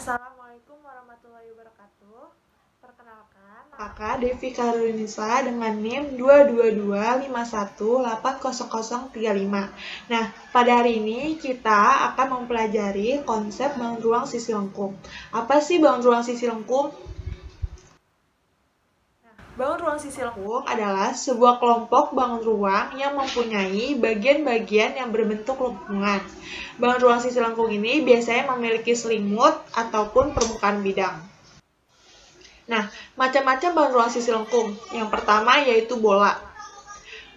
Assalamualaikum warahmatullahi wabarakatuh. Perkenalkan, Kakak Devi Karunisa dengan NIM 22251800035. Nah, pada hari ini kita akan mempelajari konsep bangun ruang sisi lengkung. Apa sih bangun ruang sisi lengkung? Bangun ruang sisi lengkung adalah sebuah kelompok bangun ruang yang mempunyai bagian-bagian yang berbentuk lengkungan. Bangun ruang sisi lengkung ini biasanya memiliki selimut ataupun permukaan bidang. Nah, macam-macam bangun ruang sisi lengkung. Yang pertama yaitu bola.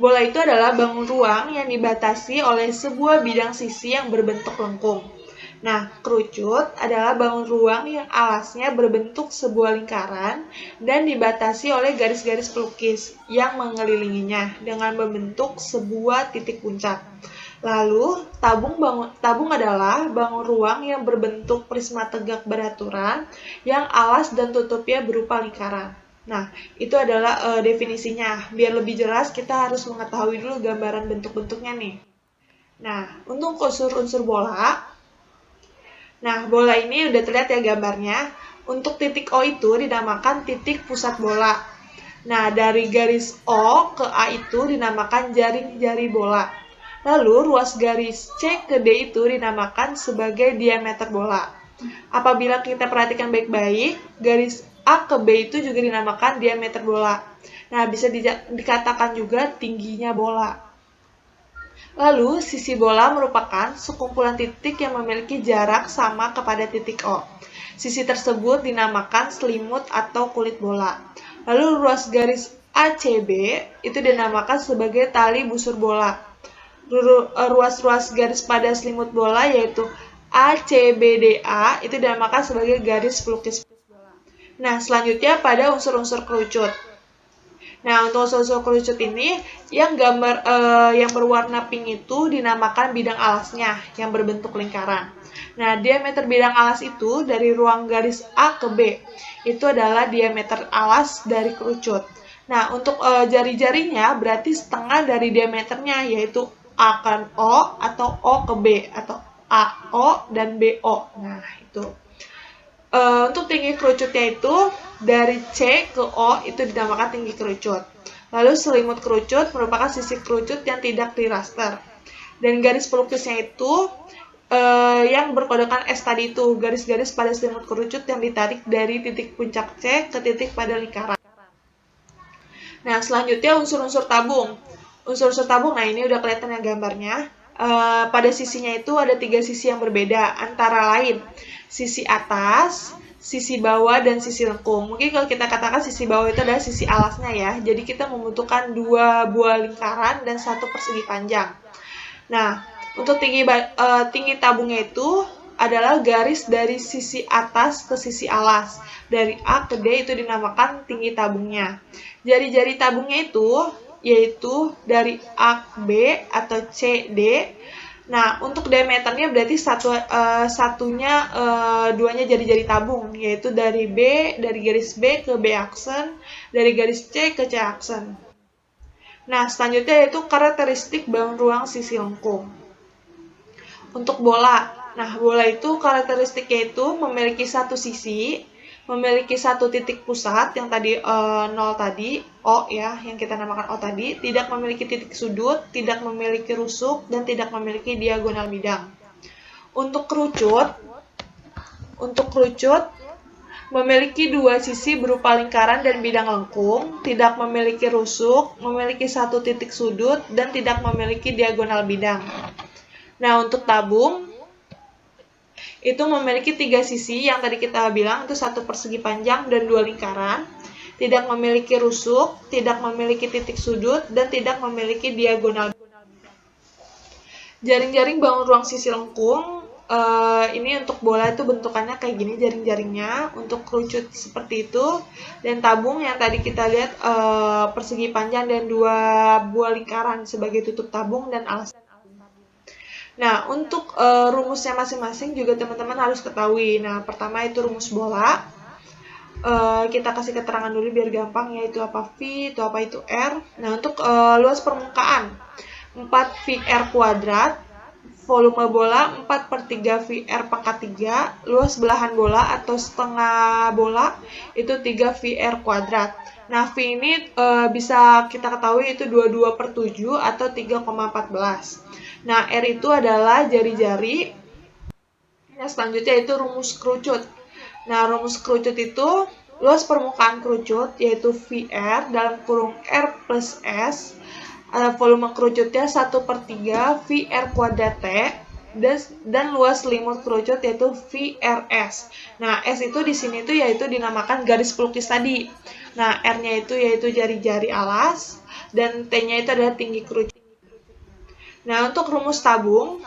Bola itu adalah bangun ruang yang dibatasi oleh sebuah bidang sisi yang berbentuk lengkung. Nah, kerucut adalah bangun ruang yang alasnya berbentuk sebuah lingkaran dan dibatasi oleh garis-garis pelukis yang mengelilinginya dengan membentuk sebuah titik puncak. Lalu, tabung adalah bangun ruang yang berbentuk prisma tegak beraturan yang alas dan tutupnya berupa lingkaran. Nah, itu adalah definisinya. Biar lebih jelas, kita harus mengetahui dulu gambaran bentuk-bentuknya nih. Nah, untuk unsur-unsur bola, bola ini udah terlihat ya gambarnya. Untuk titik O itu dinamakan titik pusat bola. Nah, dari garis O ke A itu dinamakan jaring jari bola. Lalu, ruas garis C ke D itu dinamakan sebagai diameter bola. Apabila kita perhatikan baik-baik, garis A ke B itu juga dinamakan diameter bola. Nah, bisa dikatakan juga tingginya bola. Lalu, sisi bola merupakan sekumpulan titik yang memiliki jarak sama kepada titik O. Sisi tersebut dinamakan selimut atau kulit bola. Lalu, ruas garis ACB itu dinamakan sebagai tali busur bola. Ruas-ruas garis pada selimut bola yaitu ACBDA itu dinamakan sebagai garis pelukis bola. Nah, selanjutnya pada unsur-unsur kerucut. Nah, untuk unsur-unsur kerucut ini yang berwarna pink itu dinamakan bidang alasnya yang berbentuk lingkaran. Nah, diameter bidang alas itu dari ruang garis A ke B itu adalah diameter alas dari kerucut. Nah, untuk jari-jarinya berarti setengah dari diameternya yaitu A ke O atau O ke B atau AO dan BO. Nah, itu. Untuk tinggi kerucutnya itu dari C ke O itu dinamakan tinggi kerucut. Lalu selimut kerucut merupakan sisi kerucut yang tidak diraster. Dan garis pelukisnya itu yang berkodekan S tadi itu, garis-garis pada selimut kerucut yang ditarik dari titik puncak C ke titik pada lingkaran. Nah, selanjutnya unsur-unsur tabung. Unsur-unsur tabung, nah ini udah kelihatan ya gambarnya. Pada sisinya itu ada 3 sisi yang berbeda, antara lain sisi atas, sisi bawah, dan sisi lengkung. Mungkin kalau kita katakan sisi bawah itu adalah sisi alasnya ya, jadi kita membutuhkan 2 buah lingkaran dan 1 persegi panjang. Nah, untuk tinggi tabungnya itu adalah garis dari sisi atas ke sisi alas. Dari A ke D itu dinamakan tinggi tabungnya. Jari-jari tabungnya itu yaitu dari A ke B atau C, D. Nah, untuk diameternya berarti duanya jari-jari tabung, yaitu dari garis B ke B aksen, dari garis C ke C aksen. Nah, selanjutnya yaitu karakteristik bangun ruang sisi lengkung. Untuk bola, bola itu karakteristiknya itu memiliki satu sisi, memiliki satu titik pusat yang tadi 0 tadi, O ya, yang kita namakan O tadi, tidak memiliki titik sudut, tidak memiliki rusuk, dan tidak memiliki diagonal bidang. Untuk kerucut memiliki 2 sisi berupa lingkaran dan bidang lengkung, tidak memiliki rusuk, memiliki satu titik sudut, dan tidak memiliki diagonal bidang. Nah, untuk tabung itu memiliki 3 sisi yang tadi kita bilang itu 1 persegi panjang dan 2 lingkaran, tidak memiliki rusuk, tidak memiliki titik sudut, dan tidak memiliki diagonal. Jaring-jaring bangun ruang sisi lengkung, ini untuk bola itu bentukannya kayak gini jaring-jaringnya, untuk kerucut seperti itu, dan tabung yang tadi kita lihat persegi panjang dan 2 buah lingkaran sebagai tutup tabung dan alas. Nah, untuk rumusnya masing-masing juga teman-teman harus ketahui. Nah, pertama itu rumus bola. Kita kasih keterangan dulu biar gampang, yaitu apa V, itu apa itu R. Nah, untuk luas permukaan 4VR kuadrat, V volume bola 4/3 VR pangkat 3, luas belahan bola atau setengah bola itu 3 VR kuadrat. Nah, V ini bisa kita ketahui itu 22/7 atau 3,14. Nah, R itu adalah jari-jari. Yang selanjutnya itu rumus kerucut. Nah, rumus kerucut itu luas permukaan kerucut yaitu VR dalam kurung R plus S. Volume kerucutnya 1/3 VR kuadrat T dan luas selimut kerucut yaitu VRS. Nah, S itu di sini tuh yaitu dinamakan garis pelukis tadi. Nah, R-nya itu yaitu jari-jari alas dan T-nya itu adalah tinggi kerucut. Nah, untuk rumus tabung,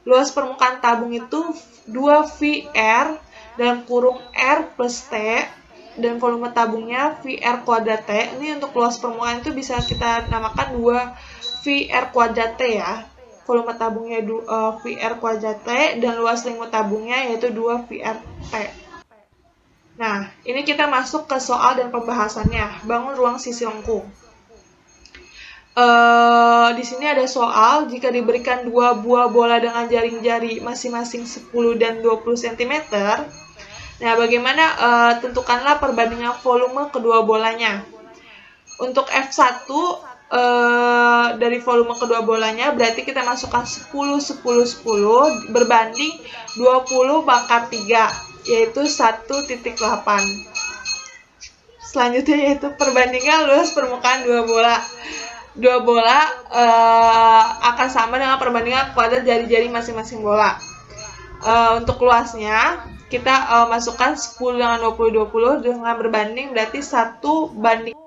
luas permukaan tabung itu 2VR dalam kurung R plus T dan volume tabungnya VR kuadrat T. Ini untuk luas permukaan itu bisa kita namakan 2 VR kuadrat T ya. Volume tabungnya VR kuadrat T dan luas selimut tabungnya yaitu 2 VR T. Nah, ini kita masuk ke soal dan pembahasannya. Bangun ruang sisi lengkung. Di sini ada soal, jika diberikan 2 buah bola dengan jaring jari masing-masing 10 dan 20 cm. Nah, bagaimana tentukanlah perbandingan volume kedua bolanya. Untuk F1 dari volume kedua bolanya berarti kita masukkan 10 10 10 berbanding 20 pangkat 3 yaitu 1,8. Selanjutnya yaitu perbandingan luas permukaan dua bola. Dua bola akan sama dengan perbandingan kuadrat jari-jari masing-masing bola. Untuk luasnya kita masukkan 10 dengan 20 20 dengan berbanding berarti 1 banding.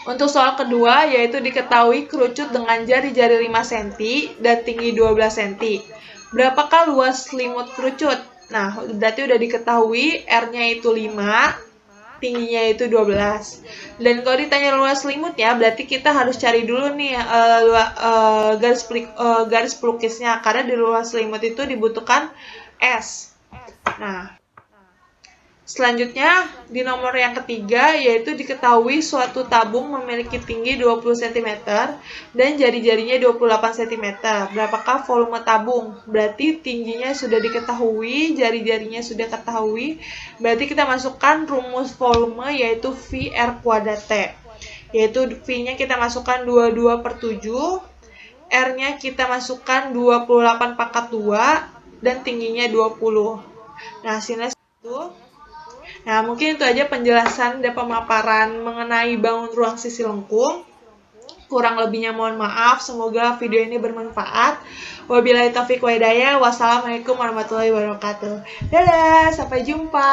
Untuk soal kedua yaitu diketahui kerucut dengan jari-jari 5 cm dan tinggi 12 cm. Berapakah luas selimut kerucut? Nah, berarti udah diketahui R-nya itu 5, tingginya itu 12. Dan kalau ditanya luas selimutnya, berarti kita harus cari dulu nih garis pelukisnya, karena di luas selimut itu dibutuhkan S. Nah, selanjutnya di nomor yang ketiga yaitu diketahui suatu tabung memiliki tinggi 20 cm dan jari-jarinya 28 cm. Berapakah volume tabung? Berarti tingginya sudah diketahui, jari-jarinya sudah ketahui. Berarti kita masukkan rumus volume yaitu VR kuadrat T. Yaitu V-nya kita masukkan 22/7, R-nya kita masukkan 28 pangkat 2 dan tingginya 20. Nah, hasilnya itu. Nah, mungkin itu aja penjelasan dan pemaparan mengenai bangun ruang sisi lengkung. Kurang lebihnya mohon maaf, semoga video ini bermanfaat. Wabillahi taufiq wa hidayah. Wassalamualaikum warahmatullahi wabarakatuh. Dadah, sampai jumpa.